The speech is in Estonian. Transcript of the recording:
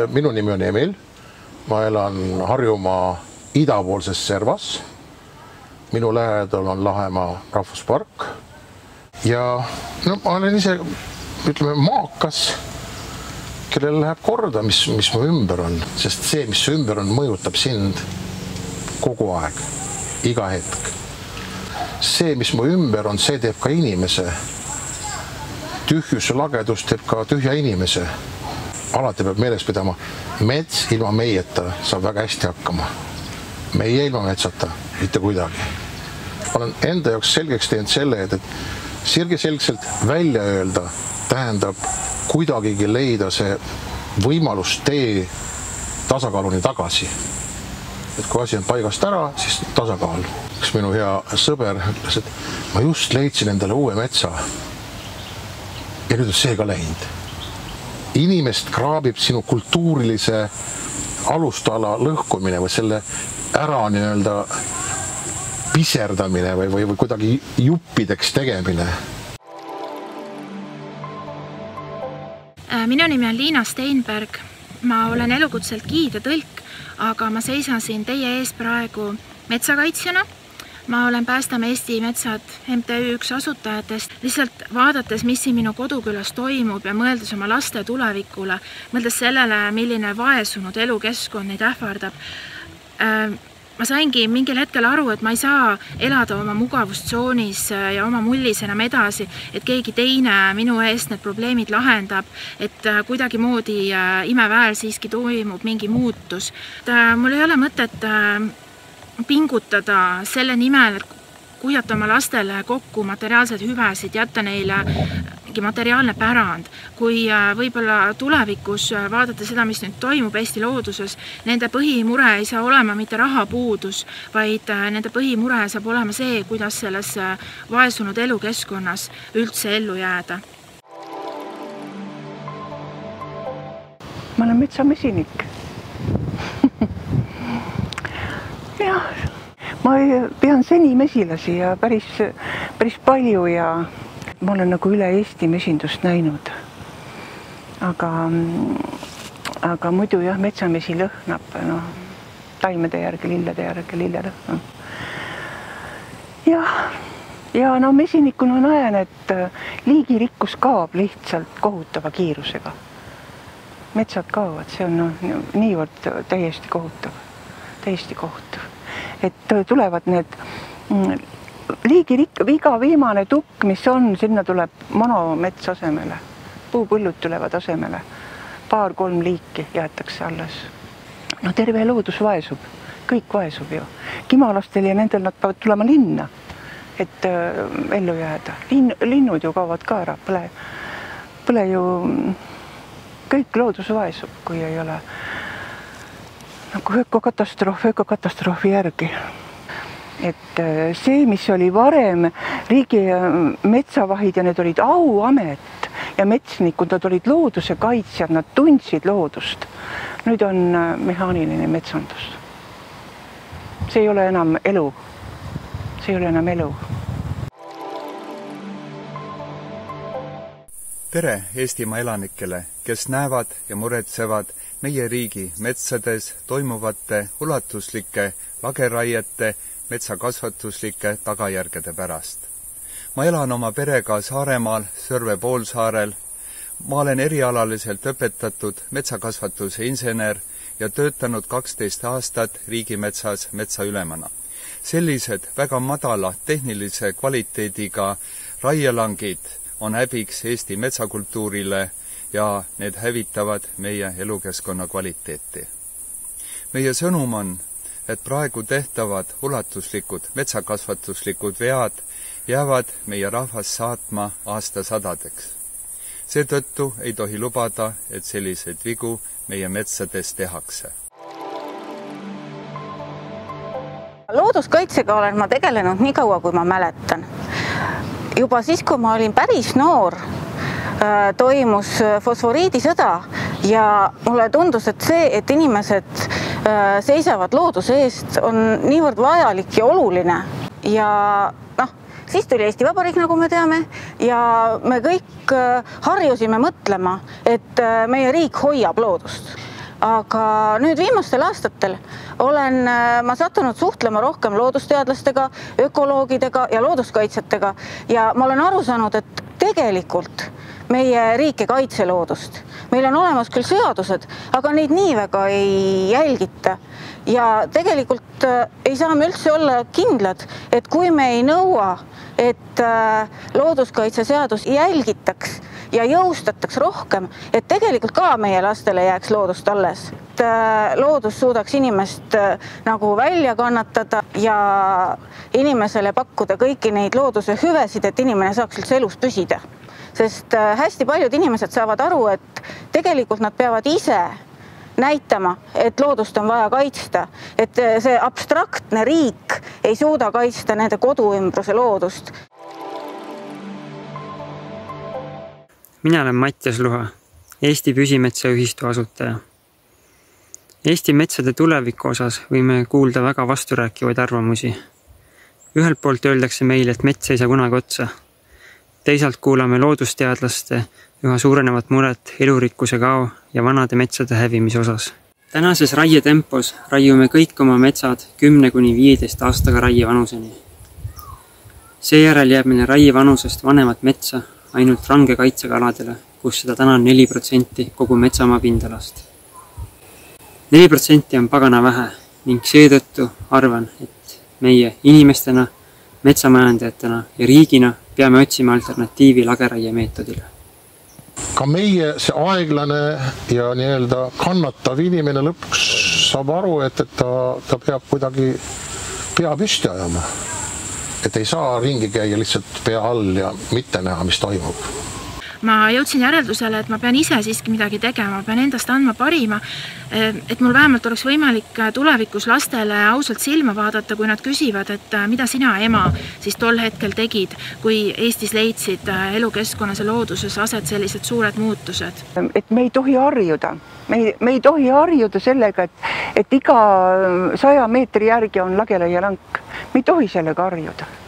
Minu nimi on Emil. Ma elan Harjumaa idapoolses Servas. Minu lähedal on Lahemaa rahvuspark. Ja ma olen ise, ütleme, maakas, kellel läheb korda, mis mu ümber on. Sest see, mis ümber on, mõjutab sind kogu aeg, iga hetk. See, mis mu ümber on, see teeb ka inimese. Tühjuse lagedus teeb ka tühja inimese. Alati peab meeles pidama, mets ilma meieta saab väga hästi hakkama. Meie ilma metsata, mitte kuidagi. Olen enda jaoks selgeks teinud selle, et sirgeselgselt välja öelda tähendab kuidagigi leida see võimalus tee tasakaaluni tagasi. Et kui asi on paigast ära, siis tasakaal. Üks minu hea sõber ütles, et ma just leidsin endale uue metsa. Ja nüüd on see ka läinud. Inimest kraabib sinu kultuurilise alustala lõhkumine või selle ära nii-öelda piserdamine või kuidagi juppideks tegemine. Minu nimi on Liina Steinberg. Ma olen elukutselt giid ja tõlk, aga ma seisan siin teie ees praegu metsakaitsjana. Ma olen Päästame Eesti metsad MTÜ üks asutajatest. Lihtsalt vaadates, mis siin minu kodukülas toimub ja mõeldes oma laste tulevikule, mõeldes sellele, milline vaesunud elukeskkond neid ähvardab, ma saingi mingil hetkel aru, et ma ei saa elada oma mugavustsoonis ja oma mullis enam edasi, et keegi teine minu eest need probleemid lahendab, et kuidagi moodi imeväel siiski toimub mingi muutus. Mul ei ole mõtet pingutada selle nimel, et kuhjata oma lastele kokku materiaalsed hüvesid, jätta neile mingi materiaalne pärand. Kui võib-olla tulevikus vaadata seda, mis nüüd toimub Eesti looduses, nende põhimure ei saa olema mitte rahapuudus, vaid nende põhimure saab olema see, kuidas selles vaesunud elukeskkonnas üldse ellu jääda. Ma olen metsamesinik. Jah, ma pean seni mesilasi ja päris palju ja ma olen nagu üle Eesti mesindust näinud. Aga muidu jah, metsamesi lõhnab taimede järgi, lillede järgi, lillelõhna. Ja mesinikuna näen, et liigirikkus kaob lihtsalt kohutava kiirusega. Metsad kaovad, see on niivõrd täiesti kohutav. Et tulevad need iga viimane tukk, mis on, sinna tuleb monomets asemele. Puupõllud tulevad asemele. 2-3 liiki jäetakse alles. Terve loodus vaesub. Kõik vaesub ju. Kimalastel ja nendel nad peavad tulema linna, et ellu jääda. Linnud ju kaovad ka ära. Põle ju kõik loodus vaesub, kui ei ole nagu ökokatastroofi järgi. Et see, mis oli varem riigi metsavahid ja need olid auamet ja metsnikud, nad olid looduse kaitsjad, nad tundsid loodust. Nüüd on mehaaniline metsandus. See ei ole enam elu. Tere Eestimaa elanikele, kes näevad ja muretsevad meie riigi metsades toimuvate ulatuslike lageraiete metsakasvatuslike tagajärgede pärast. Ma elan oma perega Saaremaal, Sõrve poolsaarel. Ma olen erialaliselt õpetatud metsakasvatuse insener ja töötanud 12 aastat riigimetsas metsaülemana. Sellised väga madala tehnilise kvaliteediga raielangid on häbiks Eesti metsakultuurile ja need hävitavad meie elukeskkonna kvaliteeti. Meie sõnum on, et praegu tehtavad ulatuslikud metsakasvatuslikud vead jäävad meie rahvas saatma aastasadadeks. Seetõttu ei tohi lubada, et selliseid vigu meie metsades tehakse. Looduskaitsega olen ma tegelenud nii kaua, kui ma mäletan. Juba siis, kui ma olin päris noor, toimus fosforiidisõda ja mulle tundus, et see, et inimesed seisavad looduse eest, on niivõrd vajalik ja oluline. Ja siis tuli Eesti Vabariik, nagu me teame, ja me kõik harjusime mõtlema, et meie riik hoiab loodust. aga nüüd viimastel aastatel olen ma sattunud suhtlema rohkem loodusteadlastega, ökoloogidega ja looduskaitsjatega ja ma olen aru saanud, et tegelikult meie riik ei kaitse loodust. Meil on olemas küll seadused, aga neid nii väga ei jälgita. Ja tegelikult ei saa me üldse olla kindlad, et kui me ei nõua, et looduskaitseseadus jälgitaks ja jõustataks rohkem, et tegelikult ka meie lastele jääks loodust alles. Et loodus suudaks inimest nagu välja kannatada ja inimesele pakkuda kõiki neid looduse hüvesid, et inimene saaks üldse elus püsida. Sest hästi paljud inimesed saavad aru, et tegelikult nad peavad ise näitama, et loodust on vaja kaitsta, et see abstraktne riik ei suuda kaitsta nende koduümbruse loodust. Mina olen Mattias Luha, Eesti Püsimetsaühistu asutaja. Eesti metsade tuleviku osas võime kuulda väga vasturääkivaid arvamusi. Ühelt poolt öeldakse meile, et mets ei saa kunagi otsa. Teisalt kuulame loodusteadlaste üha suurenevat muret elurikkuse kao ja vanade metsade hävimise osas. Tänases raietempos raiume kõik oma metsad 10–15 aastaga raievanuseni. Seejärel jääb meile raievanusest vanemat metsa ainult range kaitsega aladele, kus seda täna on 4% kogu metsamaa pindalast. 4% on pagana vähe ning seetõttu arvan, et meie inimestena, metsamajandajatena ja riigina peame otsima alternatiivi lageraie meetodile. Ka meie see aeglane ja nii-öelda kannatav inimene lõpuks saab aru, et ta peab kuidagi pea püsti ajama. Et ei saa ringi käia lihtsalt pea all ja mitte näha, mis toimub. Ma jõudsin järeldusele, et ma pean ise siiski midagi tegema, pean endast andma parima, et mul vähemalt oleks võimalik tulevikus lastele ausalt silma vaadata, kui nad küsivad, et mida sina, ema, siis tol hetkel tegid, kui Eestis leidsid elukeskkonnas ja looduses aset sellised suured muutused. Et me ei tohi harjuda. Me ei tohi harjuda sellega, et iga 100 meetri järgi on lageraielank. Me ei tohi sellega harjuda.